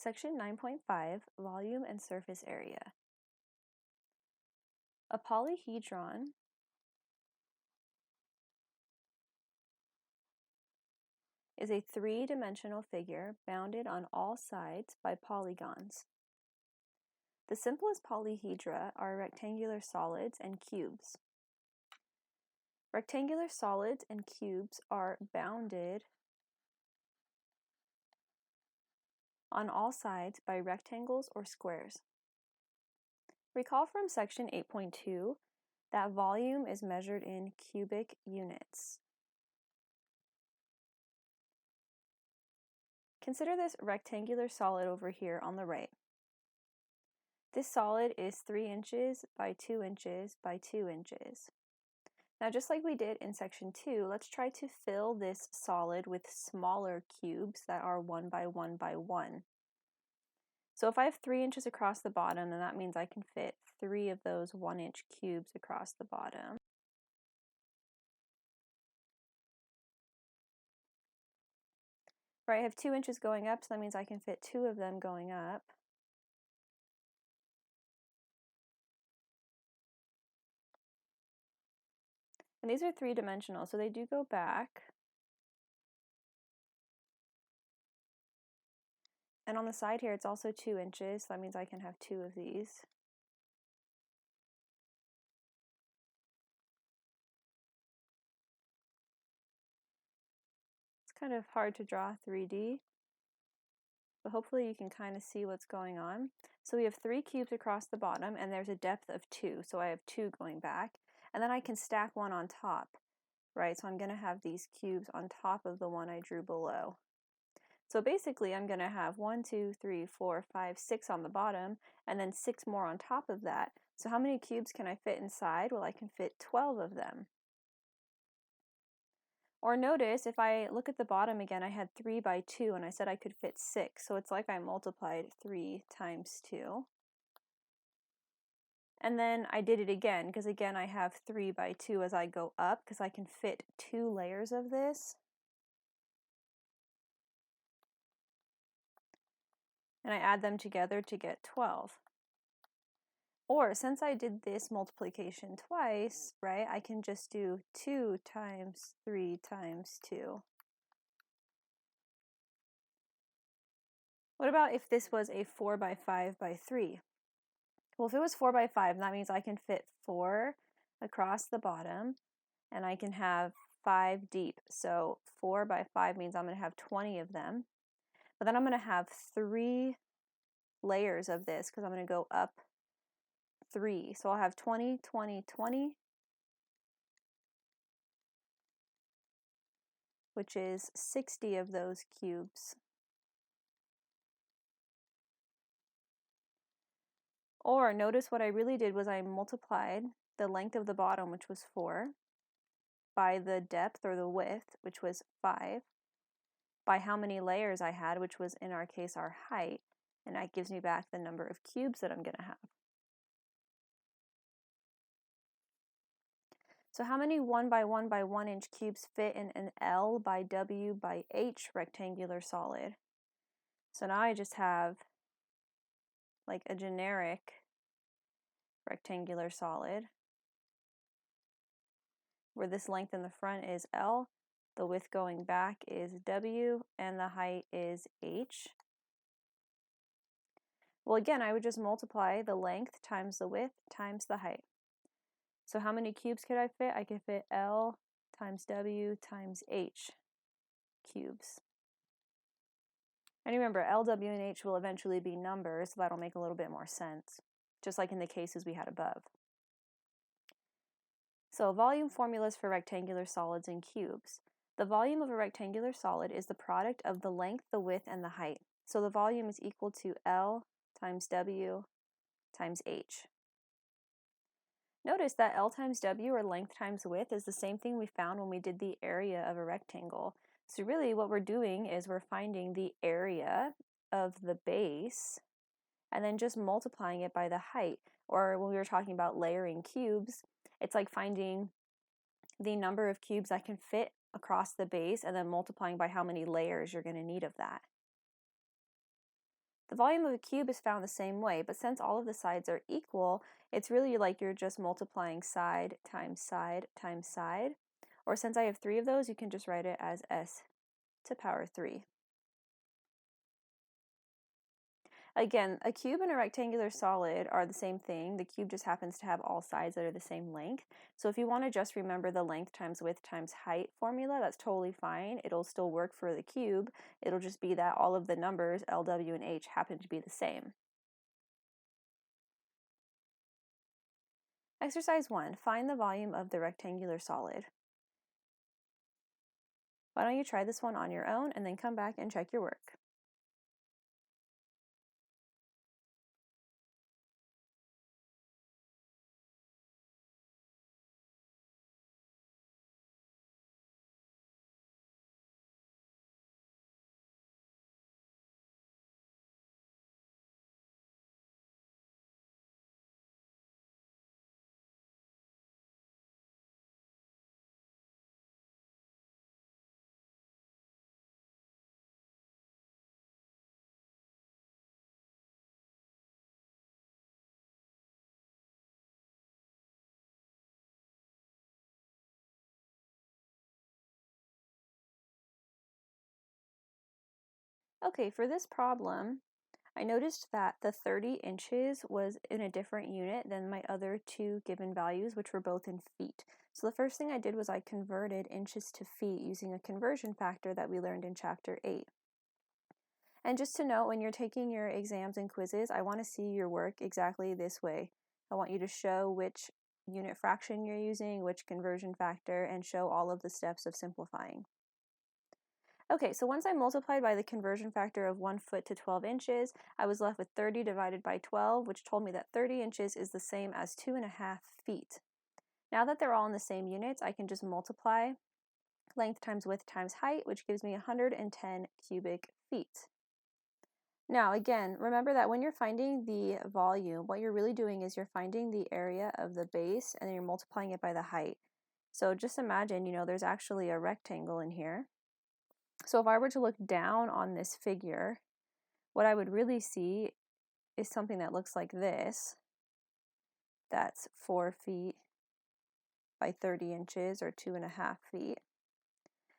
Section 9.5, Volume and Surface Area. A polyhedron is a three-dimensional figure bounded on all sides by polygons. The simplest polyhedra are rectangular solids and cubes. Rectangular solids and cubes are bounded on all sides by rectangles or squares. Recall from section 8.2 that volume is measured in cubic units. Consider this rectangular solid over here on the right. This solid is 3 inches by 2 inches by 2 inches. Now, just like we did in section 2, let's try to fill this solid with smaller cubes that are 1 by 1 by 1. So if I have 3 inches across the bottom, then that means I can fit 3 of those 1-inch cubes across the bottom. Right, I have 2 inches going up, so that means I can fit 2 of them going up. And these are three-dimensional, so they do go back. And on the side here, it's also 2 inches, so that means I can have 2 of these. It's kind of hard to draw 3D, but hopefully you can kind of see what's going on. So we have 3 cubes across the bottom, and there's a depth of 2, so I have 2 going back. And then I can stack one on top, right? So I'm going to have these cubes on top of the one I drew below. So basically, I'm going to have 1, 2, 3, 4, 5, 6 on the bottom, and then 6 more on top of that. So how many cubes can I fit inside? Well, I can fit 12 of them. Or notice, if I look at the bottom again, I had 3 by 2, and I said I could fit 6. So it's like I multiplied 3 times 2. And then I did it again, because again I have 3 by 2 as I go up, because I can fit 2 layers of this. And I add them together to get 12. Or since I did this multiplication twice, right, I can just do 2 times 3 times 2. What about if this was a 4 by 5 by 3? Well, if it was 4 by 5, that means I can fit 4 across the bottom, and I can have 5 deep. So 4 by 5 means I'm going to have 20 of them. But then I'm going to have 3 layers of this, because I'm going to go up 3. So I'll have 20, 20, 20, which is 60 of those cubes. Or notice what I really did was I multiplied the length of the bottom, which was 4, by the depth or the width, which was 5, by how many layers I had, which was in our case our height, and that gives me back the number of cubes that I'm going to have. So how many 1 by 1 by 1 inch cubes fit in an L by W by H rectangular solid? So now I just have like a generic rectangular solid where this length in the front is L, the width going back is W, and the height is H. Well, again, I would just multiply the length times the width times the height. So how many cubes could I fit? I could fit L times W times H cubes. And remember, L, W, and H will eventually be numbers, so that'll make a little bit more sense, just like in the cases we had above. So volume formulas for rectangular solids and cubes. The volume of a rectangular solid is the product of the length, the width, and the height. So the volume is equal to L times W times H. Notice that L times W, or length times width, is the same thing we found when we did the area of a rectangle. So really what we're doing is we're finding the area of the base and then just multiplying it by the height. Or when we were talking about layering cubes, it's like finding the number of cubes that can fit across the base and then multiplying by how many layers you're going to need of that. The volume of a cube is found the same way, but since all of the sides are equal, it's really like you're just multiplying side times side times side. Or since I have 3 of those, you can just write it as s to power 3. Again, a cube and a rectangular solid are the same thing. The cube just happens to have all sides that are the same length. So if you want to just remember the length times width times height formula, that's totally fine. It'll still work for the cube. It'll just be that all of the numbers, L, W, and H, happen to be the same. Exercise 1. Find the volume of the rectangular solid. Why don't you try this one on your own and then come back and check your work. Okay, for this problem, I noticed that the 30 inches was in a different unit than my other 2 given values, which were both in feet. So the first thing I did was I converted inches to feet using a conversion factor that we learned in Chapter 8. And just to note, when you're taking your exams and quizzes, I want to see your work exactly this way. I want you to show which unit fraction you're using, which conversion factor, and show all of the steps of simplifying. Okay, so once I multiplied by the conversion factor of 1 foot to 12 inches, I was left with 30 divided by 12, which told me that 30 inches is the same as 2.5 feet. Now that they're all in the same units, I can just multiply length times width times height, which gives me 110 cubic feet. Now again, remember that when you're finding the volume, what you're really doing is you're finding the area of the base and then you're multiplying it by the height. So just imagine, there's actually a rectangle in here. So if I were to look down on this figure, what I would really see is something that looks like this. That's 4 feet by 30 inches or 2.5 feet.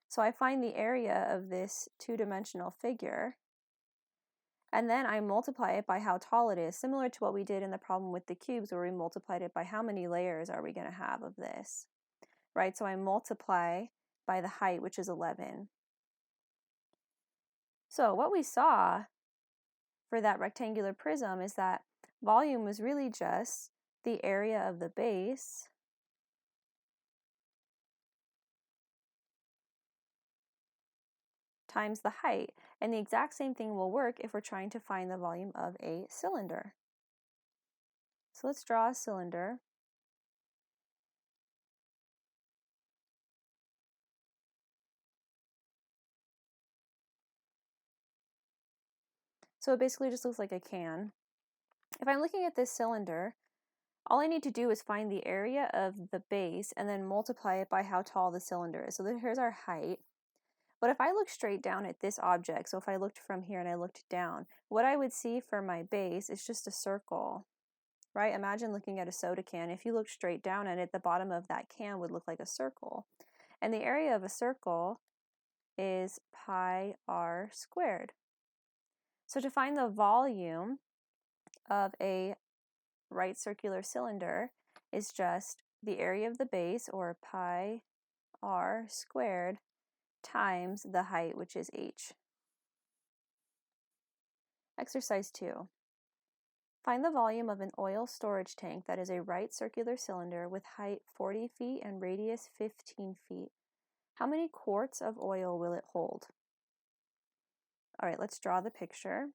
So I find the area of this two-dimensional figure, and then I multiply it by how tall it is, similar to what we did in the problem with the cubes where we multiplied it by how many layers are we going to have of this, right? So I multiply by the height, which is 11. So what we saw for that rectangular prism is that volume was really just the area of the base times the height. And the exact same thing will work if we're trying to find the volume of a cylinder. So let's draw a cylinder. So it basically just looks like a can. If I'm looking at this cylinder, all I need to do is find the area of the base and then multiply it by how tall the cylinder is. So here's our height. But if I look straight down at this object, so if I looked from here and I looked down, what I would see for my base is just a circle, right? Imagine looking at a soda can. If you look straight down at it, the bottom of that can would look like a circle. And the area of a circle is pi r squared. So to find the volume of a right circular cylinder is just the area of the base, or pi r squared, times the height, which is h. Exercise 2. Find the volume of an oil storage tank that is a right circular cylinder with height 40 feet and radius 15 feet. How many quarts of oil will it hold? All right, let's draw the picture.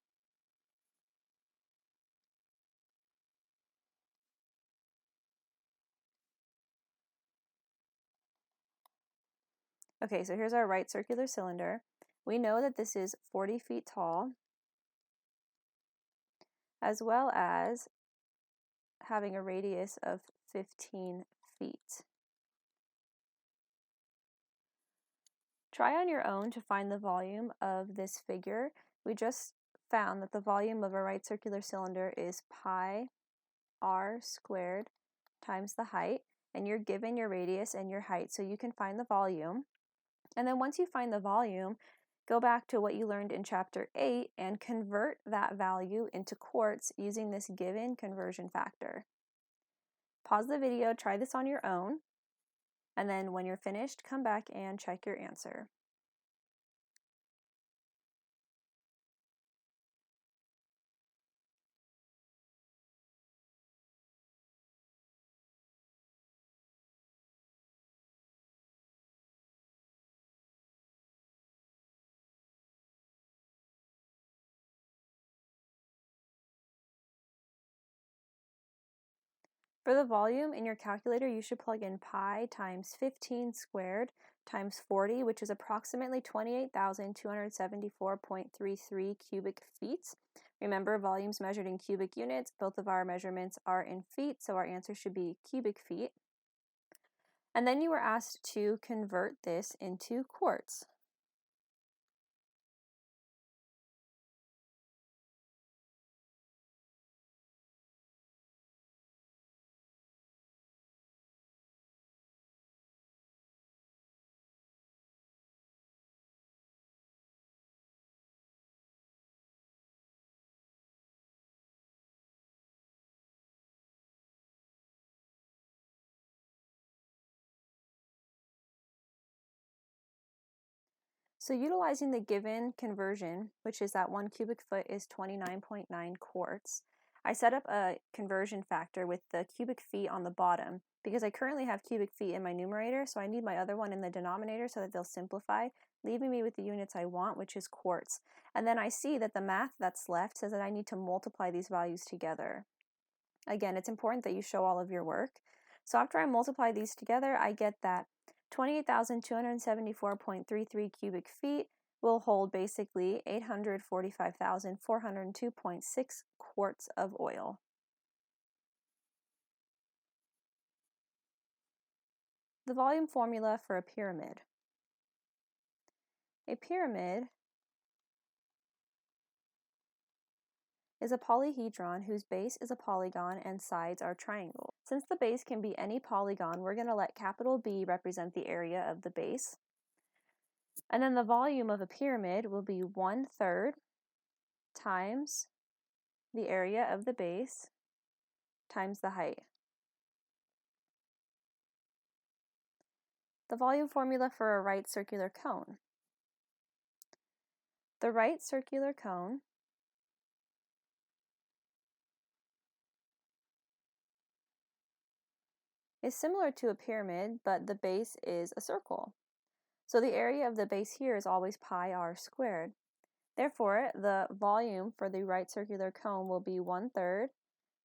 Okay, so here's our right circular cylinder. We know that this is 40 feet tall, as well as having a radius of 15 feet. Try on your own to find the volume of this figure. We just found that the volume of a right circular cylinder is pi r squared times the height, and you're given your radius and your height, so you can find the volume. And then once you find the volume, go back to what you learned in Chapter 8 and convert that value into quarts using this given conversion factor. Pause the video, try this on your own, and then when you're finished, come back and check your answer. For the volume in your calculator, you should plug in pi times 15 squared times 40, which is approximately 28,274.33 cubic feet. Remember, volumes measured in cubic units. Both of our measurements are in feet, so our answer should be cubic feet. And then you were asked to convert this into quarts. So utilizing the given conversion, which is that 1 cubic foot is 29.9 quarts, I set up a conversion factor with the cubic feet on the bottom because I currently have cubic feet in my numerator, so I need my other one in the denominator so that they'll simplify, leaving me with the units I want, which is quarts. And then I see that the math that's left says that I need to multiply these values together. Again, it's important that you show all of your work. So after I multiply these together, I get that 28,274.33 cubic feet will hold basically 845,402.6 quarts of oil. The volume formula for a pyramid. A pyramid is a polyhedron whose base is a polygon and sides are triangles. Since the base can be any polygon, we're going to let capital B represent the area of the base. And then the volume of a pyramid will be 1/3 times the area of the base times the height. The volume formula for a right circular cone. The right circular cone is similar to a pyramid, but the base is a circle. So the area of the base here is always pi r squared. Therefore, the volume for the right circular cone will be 1/3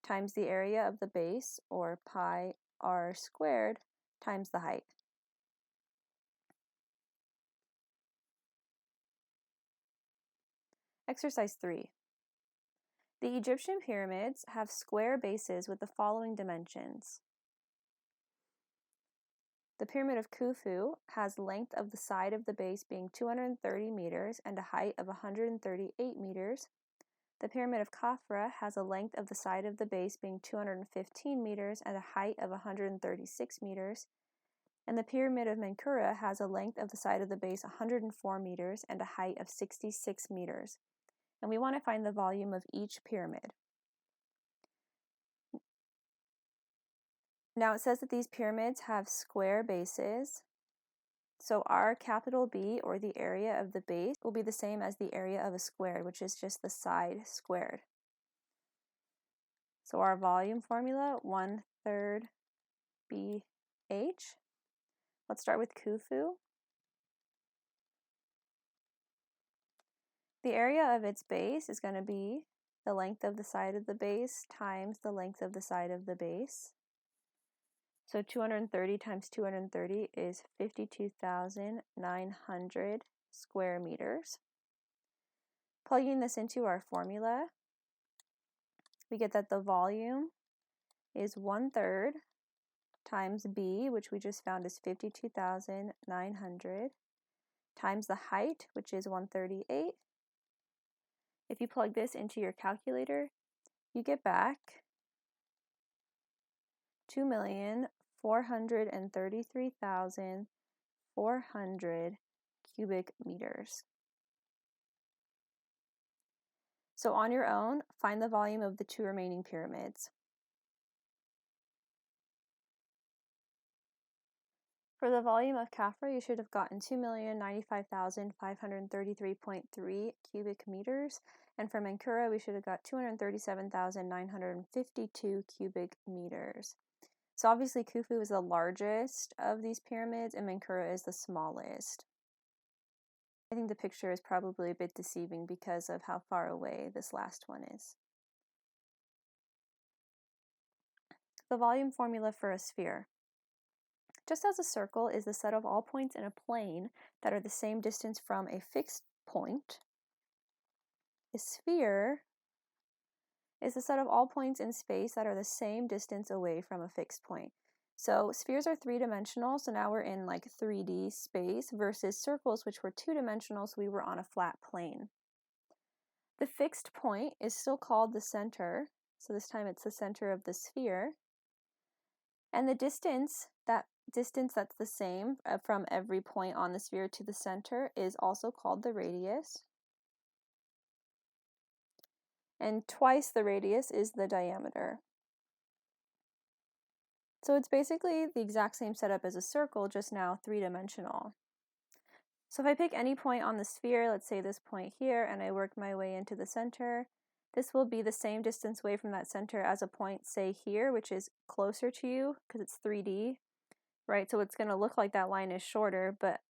times the area of the base, or pi r squared, times the height. Exercise 3. The Egyptian pyramids have square bases with the following dimensions. The Pyramid of Khufu has length of the side of the base being 230 meters and a height of 138 meters. The Pyramid of Khafra has a length of the side of the base being 215 meters and a height of 136 meters. And the Pyramid of Menkaure has a length of the side of the base 104 meters and a height of 66 meters. And we want to find the volume of each pyramid. Now it says that these pyramids have square bases. So our capital B, or the area of the base, will be the same as the area of a square, which is just the side squared. So our volume formula, 1/3 BH. Let's start with Khufu. The area of its base is going to be the length of the side of the base times the length of the side of the base. So 230 times 230 is 52,900 square meters. Plugging this into our formula, we get that the volume is 1/3 times B, which we just found is 52,900, times the height, which is 138, If you plug this into your calculator, you get back 2,433,400 cubic meters. So on your own, find the volume of the two remaining pyramids. For the volume of Khafra, you should have gotten 2,095,533.3 cubic meters, and for Menkura, we should have got 237,952 cubic meters. So obviously Khufu is the largest of these pyramids, and Menkura is the smallest. I think the picture is probably a bit deceiving because of how far away this last one is. The volume formula for a sphere. Just as a circle is the set of all points in a plane that are the same distance from a fixed point, a sphere is the set of all points in space that are the same distance away from a fixed point. So spheres are three-dimensional, so now we're in like 3D space, versus circles, which were two-dimensional, so we were on a flat plane. The fixed point is still called the center, so this time it's the center of the sphere. And the distance that's the same from every point on the sphere to the center is also called the radius. And twice the radius is the diameter. So it's basically the exact same setup as a circle, just now three-dimensional. So if I pick any point on the sphere, let's say this point here, and I work my way into the center, this will be the same distance away from that center as a point, say here, which is closer to you because it's 3D, right? So it's going to look like that line is shorter, but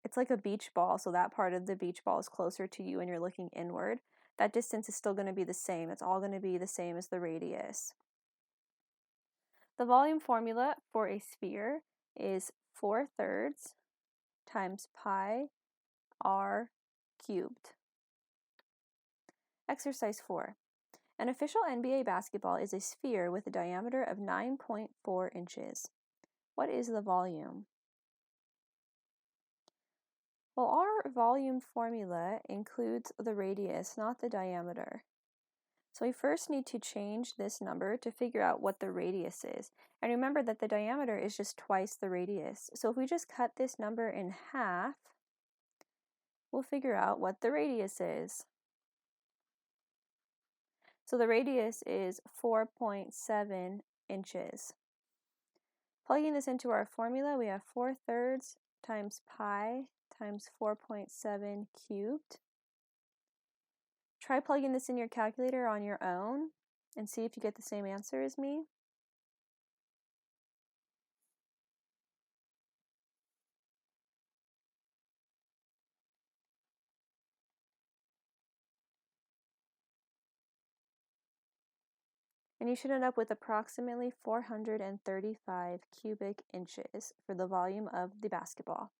it's like a beach ball, so that part of the beach ball is closer to you and you're looking inward. That distance is still going to be the same. It's all going to be the same as the radius. The volume formula for a sphere is 4/3 times pi r cubed. Exercise 4. An official NBA basketball is a sphere with a diameter of 9.4 inches. What is the volume? Well, our volume formula includes the radius, not the diameter. So we first need to change this number to figure out what the radius is. And remember that the diameter is just twice the radius. So if we just cut this number in half, we'll figure out what the radius is. So the radius is 4.7 inches. Plugging this into our formula, we have 4/3 times pi times 4.7 cubed. Try plugging this in your calculator on your own and see if you get the same answer as me. And you should end up with approximately 435 cubic inches for the volume of the basketball.